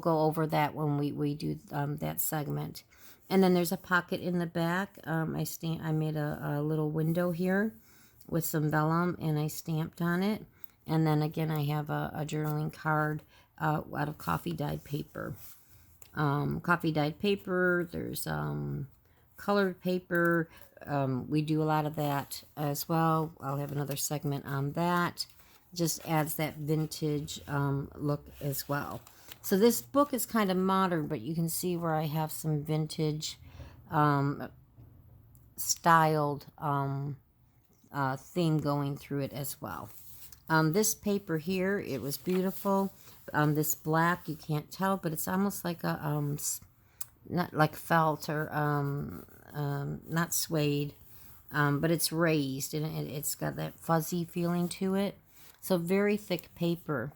go over that when we do that segment. And then there's a pocket in the back. I made a little window here with some vellum, and I stamped on it. And then again, I have a journaling card out of coffee dyed paper. Coffee dyed paper. There's colored paper. We do a lot of that as well. I'll have another segment on that. Just adds that vintage look as well. So this book is kind of modern, but you can see where I have some vintage styled theme going through it as well. This paper here, it was beautiful. This black, you can't tell, but it's almost like a not like felt or not suede, but it's raised and it's got that fuzzy feeling to it. So very thick paper.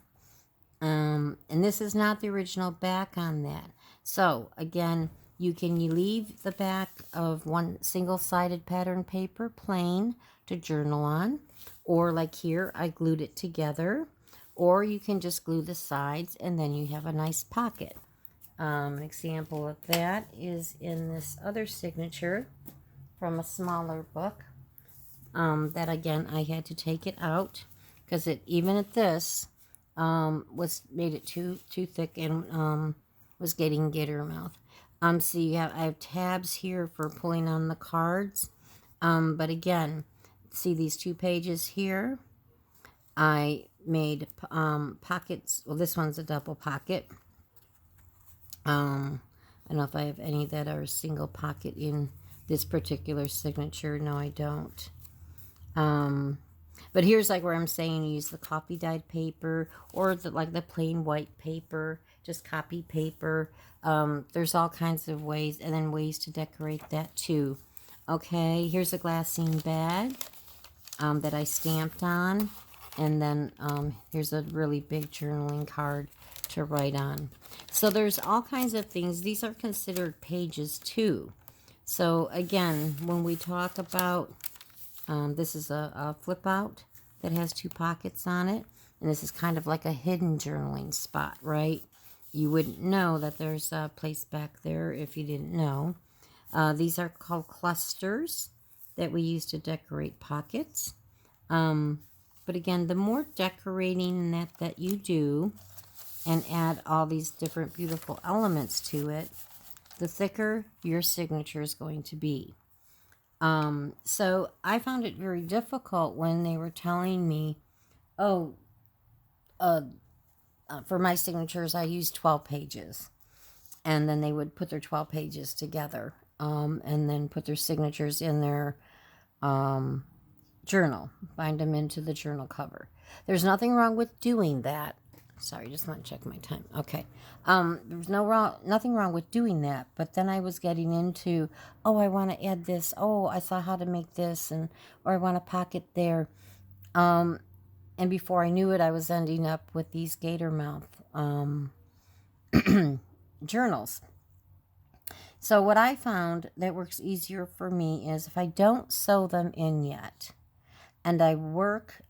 And this is not the original back on that. So again, you can leave the back of one single-sided pattern paper plain to journal on, or like here, I glued it together, or you can just glue the sides and then you have a nice pocket. An example of that is in this other signature from a smaller book. That again, I had to take it out because it, even at this, made it too thick and was getting gator mouth. So I have tabs here for pulling on the cards. But again, see these 2 pages here? I made pockets. Well, this one's a double pocket. I don't know if I have any that are a single pocket in this particular signature. No, I don't. But here's like where I'm saying use the coffee dyed paper or like the plain white paper, just copy paper. There's all kinds of ways, and then ways to decorate that too. Okay, here's a glassine bag that I stamped on. And then here's a really big journaling card to write on. So there's all kinds of things. These are considered pages too. So again, when we talk about, this is a flip out that has 2 pockets on it. And this is kind of like a hidden journaling spot, right? You wouldn't know that there's a place back there if you didn't know. These are called clusters that we use to decorate pockets. But again, the more decorating that you do and add all these different beautiful elements to it, the thicker your signature is going to be. So I found it very difficult when they were telling me, oh, for my signatures, I use 12 pages. And then they would put their 12 pages together and then put their signatures in their journal, bind them into the journal cover. There's nothing wrong with doing that. Sorry, just want to check my time. Okay. There's nothing wrong with doing that. But then I was getting into, oh, I want to add this. Oh, I saw how to make this, or I want a pocket there. And before I knew it, I was ending up with these gator mouth journals. So what I found that works easier for me is if I don't sew them in yet, and I work,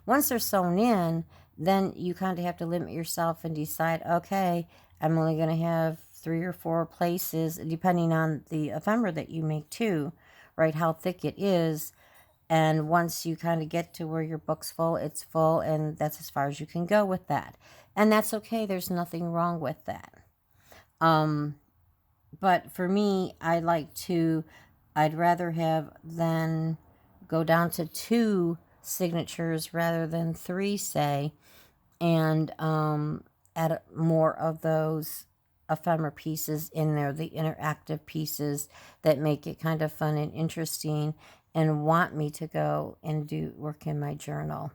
once they're sewn in, then you kind of have to limit yourself and decide, okay, I'm only going to have 3 or 4 places, depending on the ephemera that you make too, right, how thick it is. And once you kind of get to where your book's full, it's full, and that's as far as you can go with that. And that's okay. There's nothing wrong with that. But for me, I'd rather have then go down to 2 signatures rather than 3, say, and add more of those ephemera pieces in there, the interactive pieces that make it kind of fun and interesting and want me to go and do work in my journal.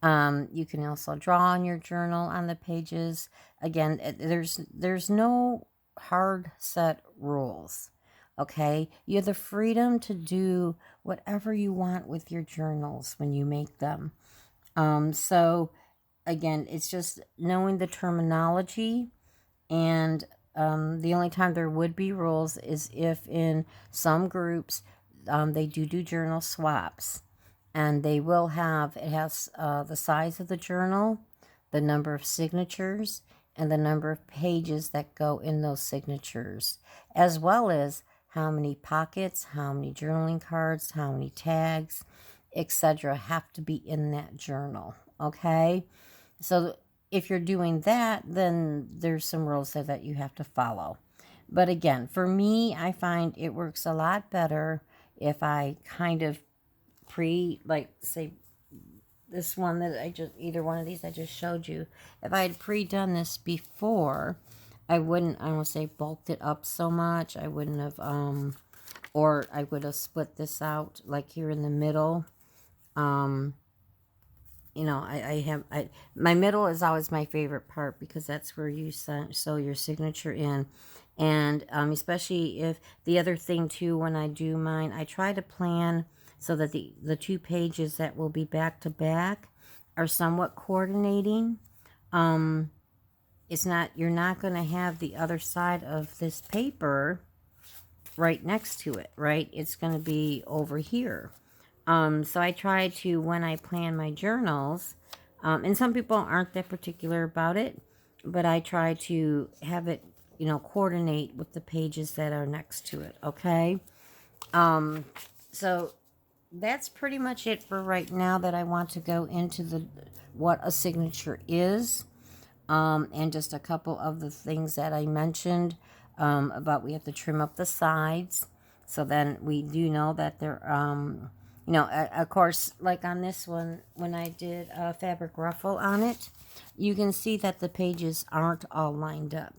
You can also draw on your journal on the pages. Again, there's no hard set rules. Okay, you have the freedom to do whatever you want with your journals when you make them. So again, it's just knowing the terminology, and the only time there would be rules is if in some groups they do journal swaps, and it has the size of the journal, the number of signatures, and the number of pages that go in those signatures, as well as how many pockets, how many journaling cards, how many tags, etc. have to be in that journal. Okay? So if you're doing that, then there's some rules there that you have to follow. But again, for me, I find it works a lot better if I kind of like, say, this one that either one of these I just showed you, if I had pre-done this before, I won't say bulked it up so much. I wouldn't have, or I would have split this out, like here in the middle. You know, my middle is always my favorite part because that's where you sew your signature in. And especially if the other thing too, when I do mine, I try to plan so that the 2 pages that will be back to back are somewhat coordinating. You're not going to have the other side of this paper right next to it, right? It's going to be over here. So I try to, when I plan my journals, and some people aren't that particular about it, but I try to have it, coordinate with the pages that are next to it, okay? So that's pretty much it for right now that I want to go into what a signature is, and just a couple of the things that I mentioned about we have to trim up the sides. So then we do know that they're, of course, like on this one, when I did a fabric ruffle on it, you can see that the pages aren't all lined up.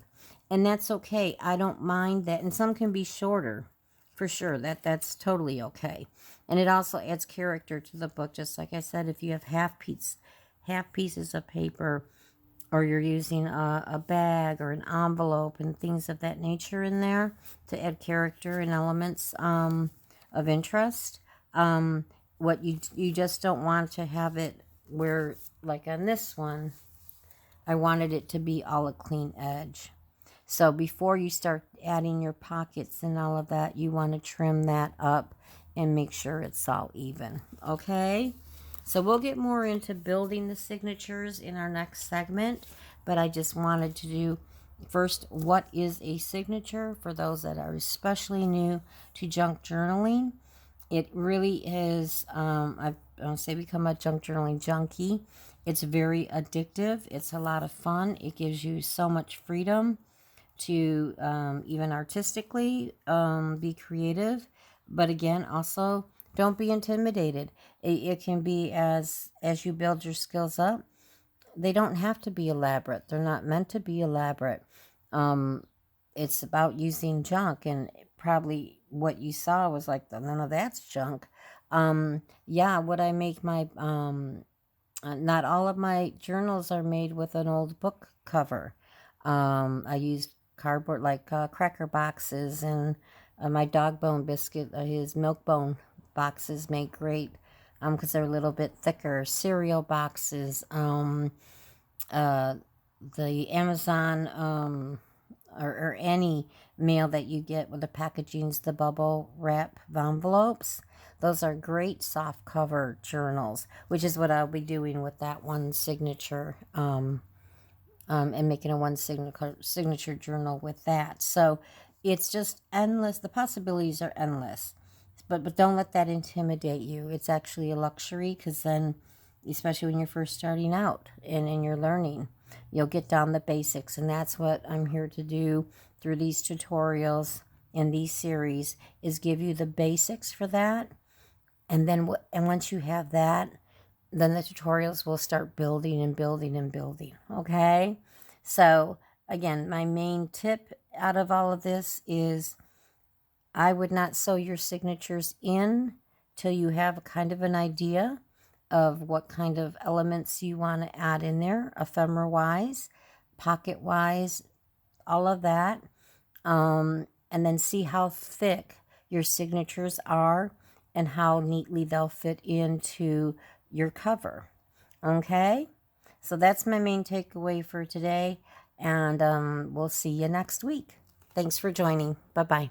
And that's okay. I don't mind that. And some can be shorter, for sure. That's totally okay. And it also adds character to the book. Just like I said, if you have half pieces of paper, or you're using a bag or an envelope and things of that nature in there to add character and elements of interest. What you just don't want to have it where, like on this one, I wanted it to be all a clean edge. So before you start adding your pockets and all of that, you want to trim that up and make sure it's all even. Okay? So we'll get more into building the signatures in our next segment, but I just wanted to do first, what is a signature for those that are especially new to junk journaling. It really is, I don't say become a junk journaling junkie. It's very addictive. It's a lot of fun. It gives you so much freedom to even artistically be creative. But again, also, don't be intimidated. It can be as you build your skills up. They don't have to be elaborate. They're not meant to be elaborate. It's about using junk, and probably what you saw was like, none of that's junk. Yeah, would I make my, not all of my journals are made with an old book cover. I used cardboard, like cracker boxes, and my dog bone biscuit, his milk bone boxes make great, because they're a little bit thicker. Cereal boxes, the Amazon, or any mail that you get with the packagings, the bubble wrap envelopes. Those are great soft cover journals, which is what I'll be doing with that one signature, and making a one signature journal with that. So it's just endless. The possibilities are endless. But don't let that intimidate you. It's actually a luxury, because then, especially when you're first starting out and you're learning, you'll get down the basics. And that's what I'm here to do through these tutorials in these series, is give you the basics for that. And then once you have that, then the tutorials will start building and building and building. Okay? So again, my main tip out of all of this is, I would not sew your signatures in till you have a kind of an idea of what kind of elements you want to add in there, ephemera-wise, pocket-wise, all of that. And then see how thick your signatures are and how neatly they'll fit into your cover. Okay? So that's my main takeaway for today, and we'll see you next week. Thanks for joining. Bye-bye.